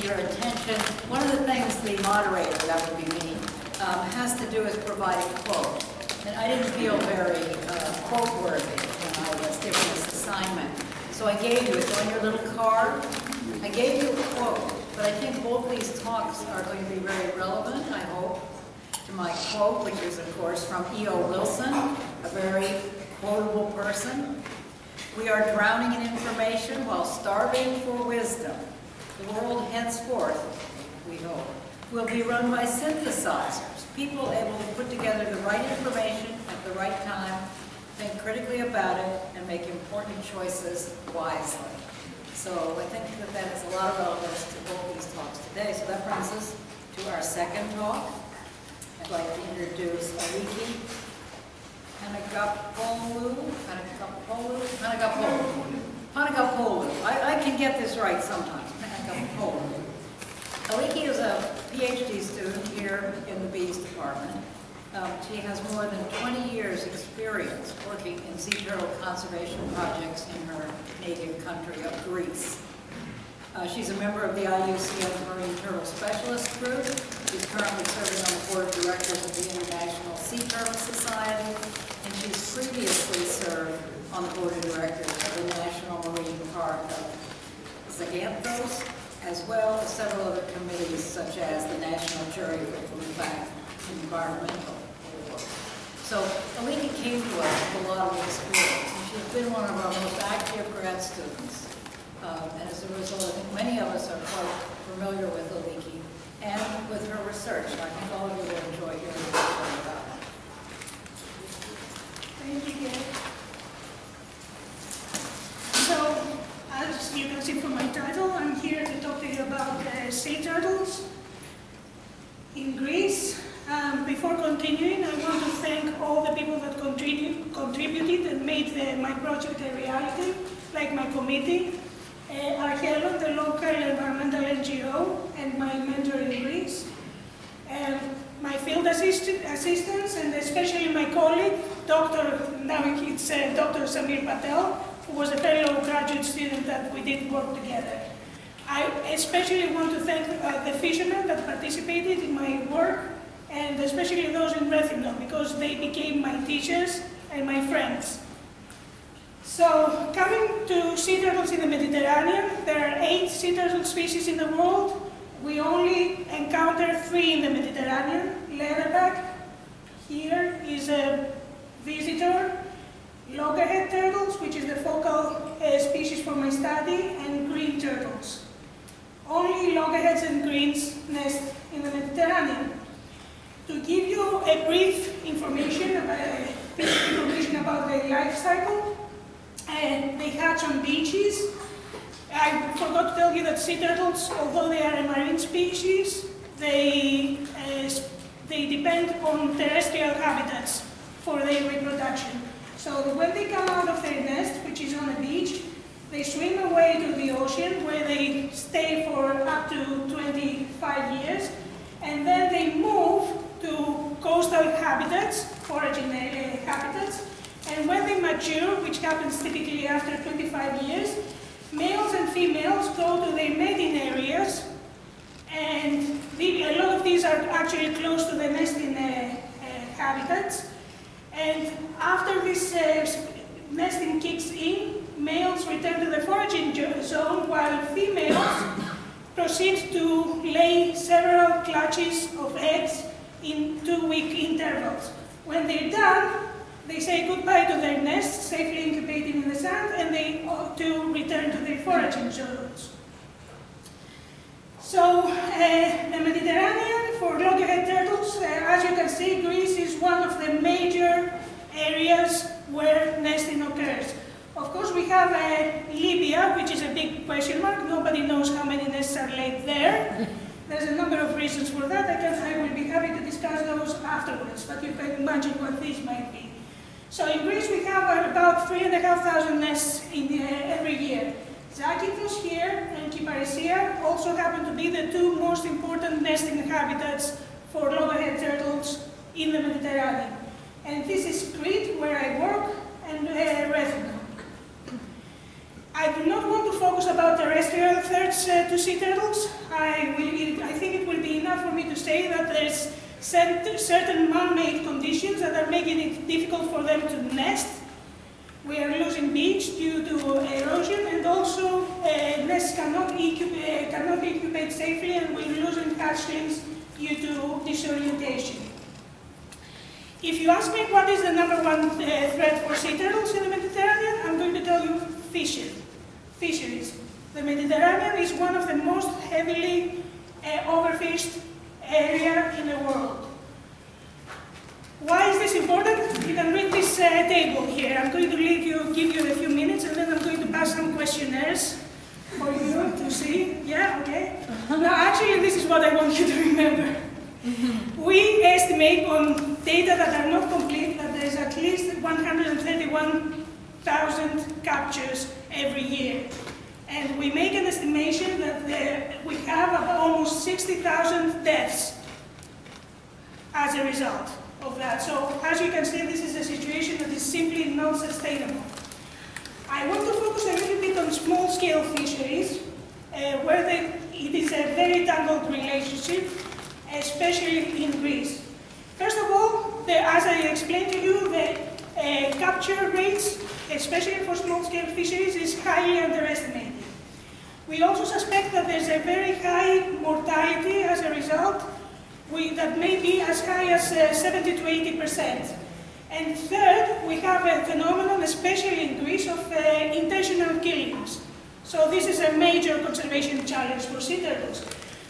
your attention. One of the things the moderator, that would be me, has to do is provide a quote. And I didn't feel very quote-worthy when I was given this assignment. So I gave you, it's on your little card, I gave you a quote. But I think both these talks are going to be very relevant, I hope, to my quote, which is, of course, from E.O. Wilson, a very quotable person. We are drowning in information while starving for wisdom. The world henceforth, we hope, will be run by synthesizers, people able to put together the right information at the right time, think critically about it, and make important choices wisely. So I think that that has a lot of relevance to both these talks today. So that brings us to our second talk. I'd like to introduce Aliki Panagapoulou. I can get this right sometimes. Panagapoulou. Aliki is a PhD student here in the Bees department. She has more than 20 years experience working in sea turtle conservation projects in her native country of Greece. She's a member of the IUCN Marine Turtle Specialist Group. She's currently serving on the board of directors of the International Sea Turtle Society, and she's previously served on the board of directors of the National Marine Park of Zakynthos, as well as several other committees such as the National Jury for Food Fact and Environmental. So Aliki came to us with a lot of experience, and she's been one of our most active grad students. And as a result, I think many of us are quite familiar with Aliki and with her research. And I think all of you will enjoy hearing more about it. Thank you, Gail. So, as you can see from my title, I'm here to talk to you about sea turtles in Greece. Before continuing, I want to thank all the people that contributed and made my project a reality, like my committee, Archelon, the local environmental NGO, and my mentor in Greece, my field assistants, and especially my colleague, Dr. Samir Patel, who was a fellow graduate student that we did work together. I especially want to thank the fishermen that participated in my work, and especially those in Rethymnon, because they became my teachers and my friends. So, coming to sea turtles in the Mediterranean, there are 8 sea turtle species in the world. We only encounter 3 in the Mediterranean. Leatherback, here is a visitor. Loggerhead turtles, which is the focal species for my study, and green turtles. Only loggerheads and greens nest in the Mediterranean. To give you a brief information about their life cycle, they hatch on beaches. I forgot to tell you that sea turtles, although they are a marine species, they depend on terrestrial habitats for their reproduction. So when they come out of their nest, which is on a beach, they swim away to the ocean, where they stay for up to 25 years, and then they move to coastal habitats, foraging habitats, and when they mature, which happens typically after 25 years, males and females go to their mating areas, and a lot of these are actually close to the nesting habitats. And after this nesting kicks in, males return to the foraging zone, while females proceed to lay several clutches of eggs in 2-week intervals. When they're done, they say goodbye to their nests, safely incubating in the sand, and they too return to their foraging zones. So, the Mediterranean, for loggerhead turtles, as you can see, Greece is one of the major areas where nesting occurs. Of course, we have Libya, which is a big question mark. Nobody knows how many nests are laid there. There's a number of reasons for that. I will be happy to discuss those afterwards, but you can imagine what these might be. So in Greece, we have about 3,500 nests every year. Zakynthos here and Kyparissia also happen to be the 2 most important nesting habitats for loggerhead turtles in the Mediterranean. And this is Crete, where I work, and Rethymnon. I do not want to focus about terrestrial regards to sea turtles, I think it will be enough for me to say that there's certain man-made conditions that are making it difficult for them to nest. We are losing beach due to erosion, and also nests cannot incubate safely, and we're losing hatchlings due to disorientation. If you ask me what is the #1 threat for sea turtles in the Mediterranean, I'm going to tell you fisheries. The Mediterranean is one of the most heavily overfished area in the world. Why is this important? You can read this table here. I'm going to give you a few minutes, and then I'm going to pass some questionnaires for you to see. Yeah, okay? Now, actually, this is what I want you to remember. We estimate on data that are not complete that there's at least 131,000 captures every year. And we make an estimation that we have almost 60,000 deaths as a result of that. So, as you can see, this is a situation that is simply not sustainable. I want to focus a little bit on small-scale fisheries, where it is a very tangled relationship, especially in Greece. First of all, as I explained to you, the capture rates, especially for small-scale fisheries, is highly underestimated. We also suspect that there's a very high mortality as a result, that may be as high as 70 to 80%. And third, we have a phenomenon, especially in Greece, of intentional killings. So this is a major conservation challenge for sea turtles.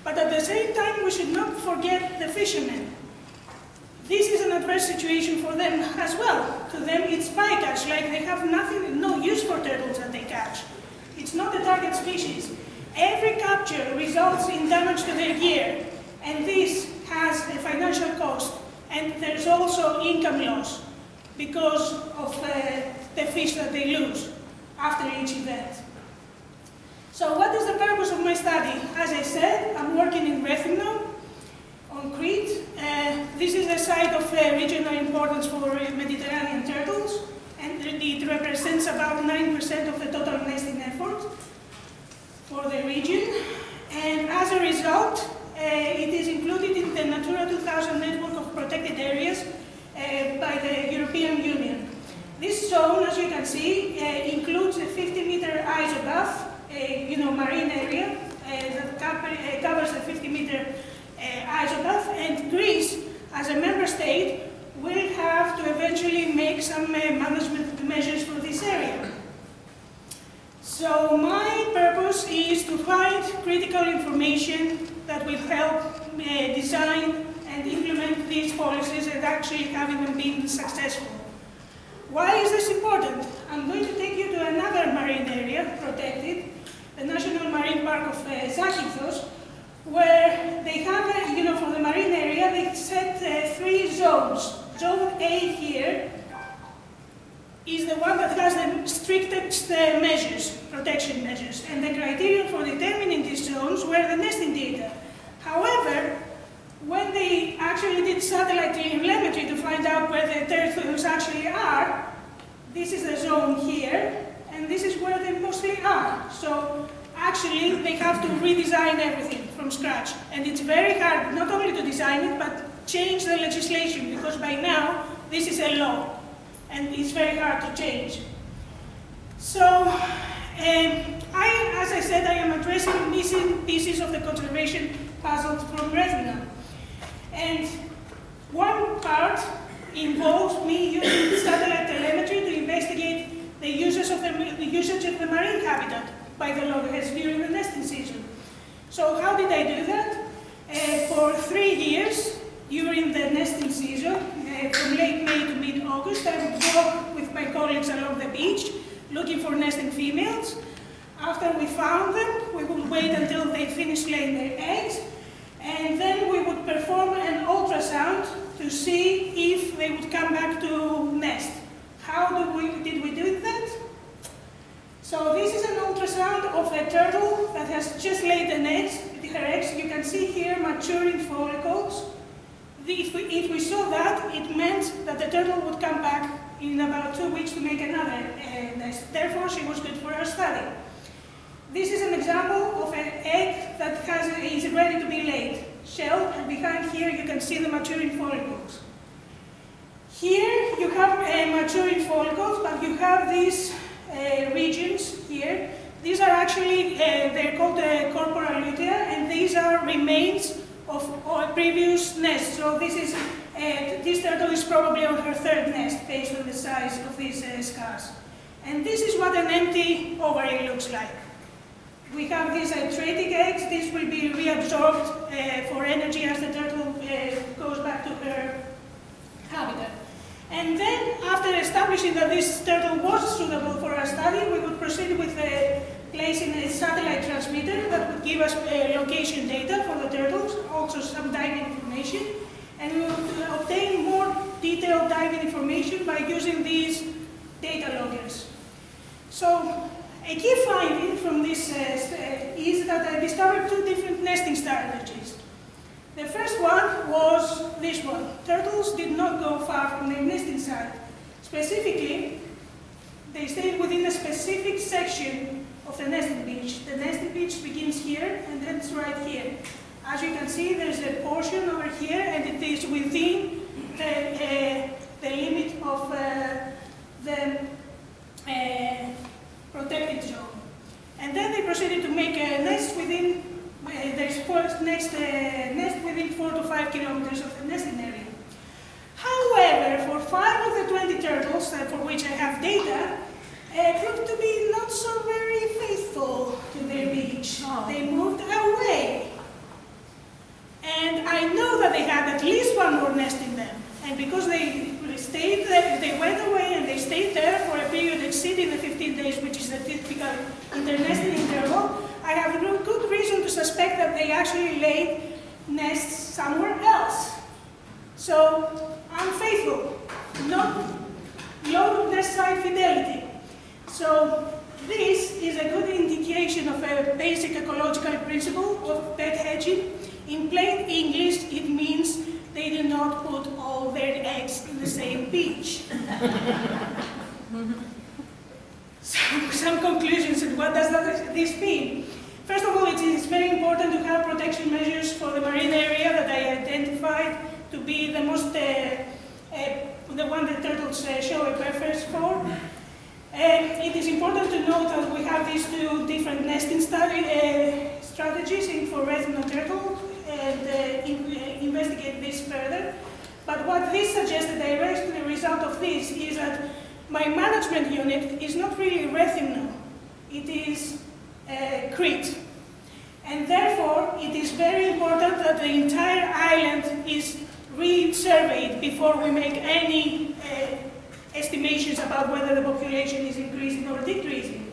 But at the same time, we should not forget the fishermen. This is an adverse situation for them as well. To them, it's bycatch, like they have no use for turtles that they catch. It's not a target species. Every capture results in damage to their gear, and this has a financial cost. And there's also income loss because of the fish that they lose after each event. So what is the purpose of my study? As I said, I'm working in Rethymnon, on Crete. This is a site of regional importance for Mediterranean turtles, and it represents about 9% of the total nesting effort for the region. And as a result, it is included in the Natura 2000 network of protected areas by the European Union. This zone, as you can see, includes a 50-meter isobath, marine area that covers a 50-meter isobath, and Greece, as a member state, will have to eventually make some management measures for this area. So my purpose is to find critical information that will help design and implement these policies and actually having them being successful. Why is this important? I'm going to take you to another marine area, protected, the National Marine Park of Zakynthos, where they have, for the marine area, they set 3 zones. Zone A here is the one that has the strictest protection measures, and the criterion for determining these zones were the nesting data. However, when they actually did satellite telemetry to find out where the turtles actually are, this is the zone here, and this is where they mostly are. So actually, they have to redesign everything from scratch, and it's very hard not only to design it, but change the legislation, because by now, this is a law, and it's very hard to change. So, as I said, I am addressing missing pieces of the conservation puzzle from Rethymnon. And one part involves me using satellite telemetry to investigate the usage of the marine habitat by the loggerheads during the nesting season. So how did I do that? For 3 years during the nesting season, from late May to mid-August, I would walk with my colleagues along the beach looking for nesting females. After we found them, we would wait until they finished laying their eggs, and then we would perform an ultrasound to see if they would come back to nest. How did we do that? So this is an ultrasound of a turtle that has just laid her eggs. You can see here maturing follicles. If we saw that, it meant that the turtle would come back in about 2 weeks to make another nest. Therefore, she was good for our study. This is an example of a shell, and behind here you can see the maturing follicles. Here you have maturing follicles, but you have these regions here. These are actually, they're called corporal lutea, and these are remains of previous nests. So this turtle is probably on her third nest based on the size of these scars. And this is what an empty ovary looks like. We have these atretic eggs. This will be reabsorbed for energy as the turtle goes back to her habitat. And then, after establishing that this turtle was suitable for our study, we would proceed with placing a satellite transmitter that would give us location data for the turtles, also some diving information, and we would obtain more detailed diving information by using these data loggers. So, a key finding from this is that I discovered two different nesting strategies. The first one was this one. Turtles did not go far from their nesting site. Specifically, they stayed within a specific section of the nesting beach. The nesting beach begins here and then it's right here. As you can see, there's a portion over here and it is within the limit of the protected zone. And then they proceeded to make a nest within nest within 4 to 5 kilometers of the nesting area. However, for 5 of the 20 turtles for which I have data, proved to be not so very faithful to their beach. Oh. They moved away. And I know that they had at least one more nest in them. And because they stayed there, they went away and they stayed there for a period exceeding the 15 days, which is the typical internesting interval, I have good reason to suspect that they actually laid nests somewhere else. So, unfaithful, not low nest site fidelity. So, this is a good indication of a basic ecological principle of bed hedging. In plain English, it means they do not put all their eggs in the same beach. Some conclusions, and what does this mean? First of all, it is very important to have protection measures for the marine area that I identified to be the most, the one that turtles show a preference for. It is important to note that we have these two different nesting strategies for Rethymno turtle and investigate this further. But what this suggests, the direct result of this, is that my management unit is not really Rethymno, it is Crete. And therefore, it is very important that the entire island is re-surveyed before we make any estimations about whether the population is increasing or decreasing.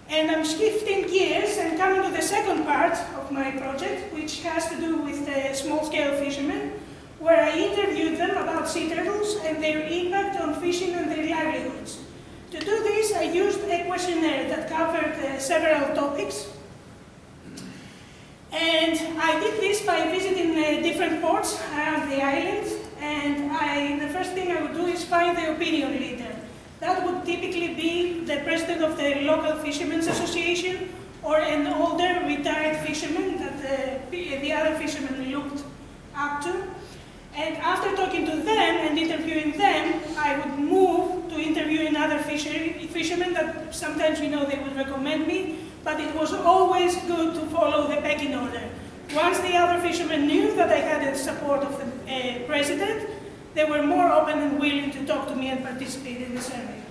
And I'm shifting gears and coming to the second part of my project, which has to do with small-scale fishermen, where I interviewed them about sea turtles and their impact on fishing and their livelihoods. To do this, I used a questionnaire that covered several topics. And I did this by visiting different ports around the island, and the first thing I would do is find the opinion leader. That would typically be the president of the local fishermen's association or an older retired fisherman that the other fishermen looked up to. And after talking to them and interviewing them, I would move to interviewing other fishermen that sometimes, they would recommend me, but it was always good to follow the pecking order. Once the other fishermen knew that I had the support of the president, they were more open and willing to talk to me and participate in the survey.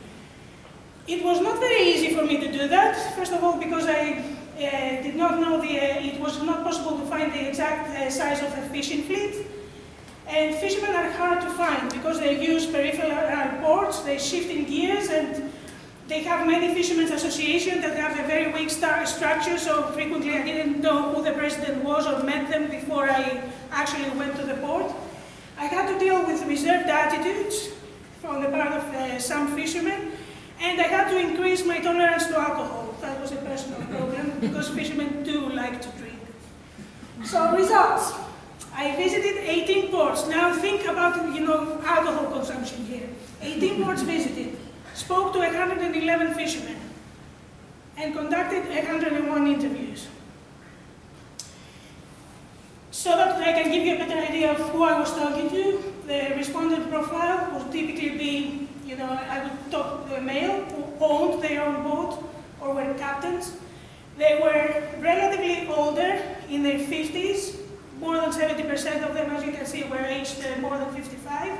It was not very easy for me to do that, first of all because I did not know it was not possible to find the exact size of the fishing fleet. And fishermen are hard to find because they use peripheral ports, they shift in gears, and they have many fishermen's associations that have a very weak structure, so frequently I didn't know who the president was or met them before I actually went to the port. I had to deal with reserved attitudes on the part of some fishermen, and I had to increase my tolerance to alcohol. That was a personal problem because fishermen do like to drink. So results. I visited 18 ports. Now think about, alcohol consumption here. 18 ports visited, spoke to 111 fishermen, and conducted 101 interviews. So that I can give you a better idea of who I was talking to, the respondent profile would typically be, I would talk to a male who owned their own boat or were captains. They were relatively older, in their 50s. More than 70% of them, as you can see, were aged more than 55.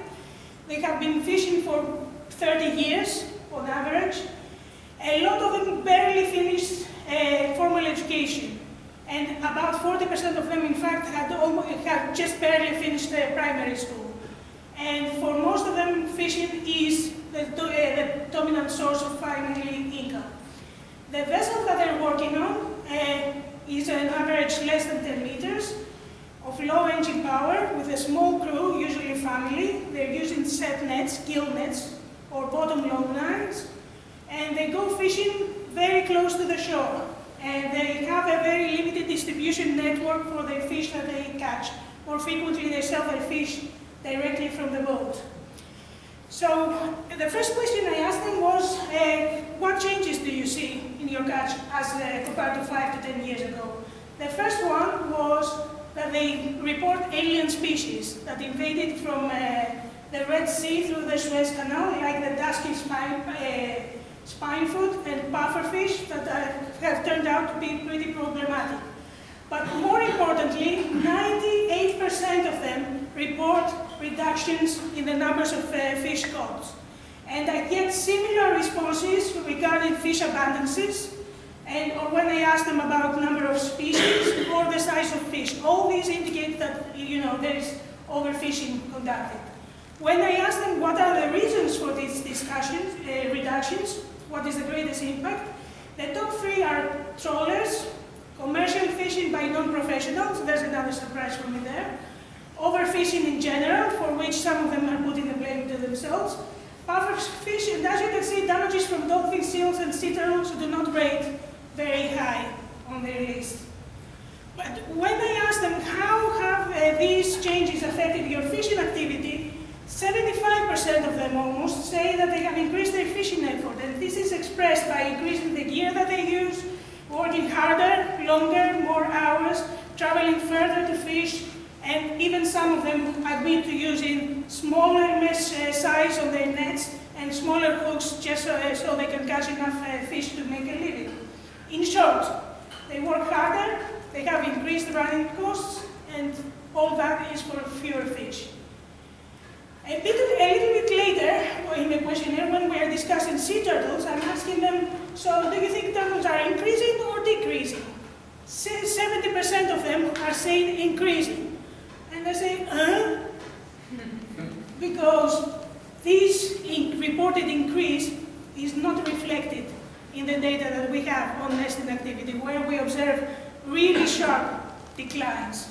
They have been fishing for 30 years on average. A lot of them barely finished formal education. And about 40% of them, in fact, had just barely finished primary school. And for most of them, fishing is the dominant source of family income. The vessel that they're working on is an average less than 10 meters, of low engine power, with a small crew, usually family. They're using set nets, gill nets, or bottom long lines. And they go fishing very close to the shore. And they have a very limited distribution network for the fish that they catch. More frequently, they sell their fish directly from the boat. So the first question I asked them was, what changes do you see in your catch as compared to 5 to 10 years ago? The first one was that they report alien species that invaded from the Red Sea through the Suez Canal, like the dusky spinefoot and pufferfish that have turned out to be pretty problematic. But more importantly, 98% of them report reductions in the numbers of fish caught. And I get similar responses regarding fish abundances, or when I ask them about number of species or the size of fish. All these indicate that there is overfishing conducted. When I ask them what are the reasons for these reductions, what is the greatest impact, the top three are trawlers, commercial fishing by non-professionals, there's another surprise for me there, overfishing in general, for which some of them are putting the blame to themselves, pufferfish, and as you can see, damages from dolphins, seals, and sea turtles do not rate very high on their list. But when I ask them how have these changes affected your fishing activity, 75% of them almost say that they have increased their fishing effort, and this is expressed by increasing the gear that they use, working harder, longer, more hours, traveling further to fish, and even some of them admit to using smaller mesh size on their nets and smaller hooks just so they can catch enough fish to make a living. In short, they work harder, they have increased running costs, and all that is for fewer fish. A little bit later in the questionnaire, when we are discussing sea turtles, I'm asking them, so do you think turtles are increasing or decreasing? 70% of them are saying increasing. And I say, because this reported increase is not reflected in the data that we have on nesting activity, where we observe really sharp declines.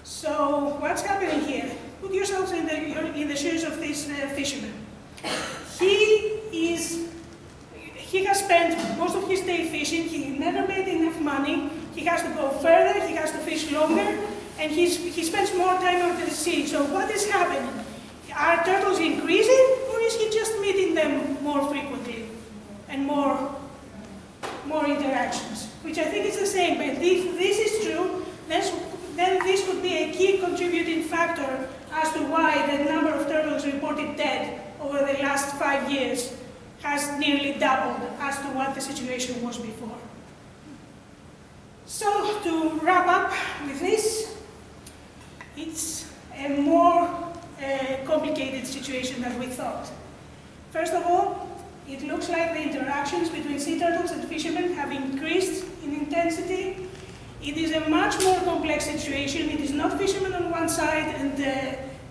So what's happening here? Put yourselves in the shoes of this fisherman. He has spent most of his day fishing. He never made enough money. He has to go further. He has to fish longer, and he spends more time out at the sea. So what is happening? Are turtles increasing, or is he just meeting them more frequently and more interactions? Which I think is the same. But if this is true, then this would be a key contributing factor as to why the number of turtles reported dead over the last 5 years has nearly doubled as to what the situation was before. So to wrap up with this, it's a more complicated situation than we thought. First of all, it looks like the interactions between sea turtles and fishermen have increased in intensity. It is a much more complex situation. It is not fishermen on one side and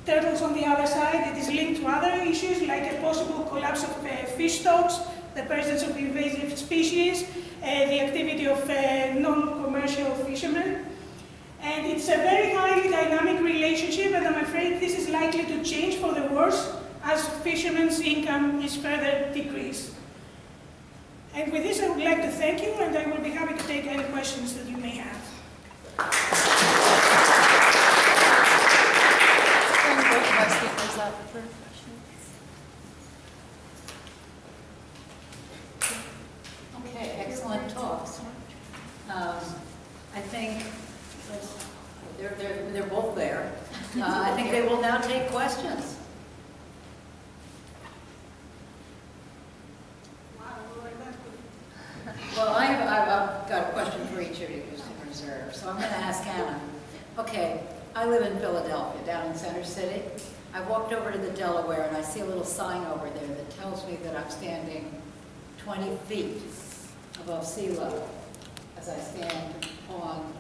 turtles on the other side. It is linked to other issues like a possible collapse of fish stocks, the presence of invasive species, the activity of non-commercial fishermen. And it's a very highly dynamic relationship, and I'm afraid this is likely to change for the worse as fishermen's income is further decreased. And with this, I would like to thank you, and I will be happy to take any questions that you may have. Bring both of our speakers up for questions. Okay, excellent talks. I think, let's they're both there. I think they will now take questions. Wow, we're that good. Well, I've got a question for each of you who's in reserve, so I'm going to ask Anna. Okay, I live in Philadelphia, down in Center City. I walked over to the Delaware and I see a little sign over there that tells me that I'm standing 20 feet above sea level as I stand on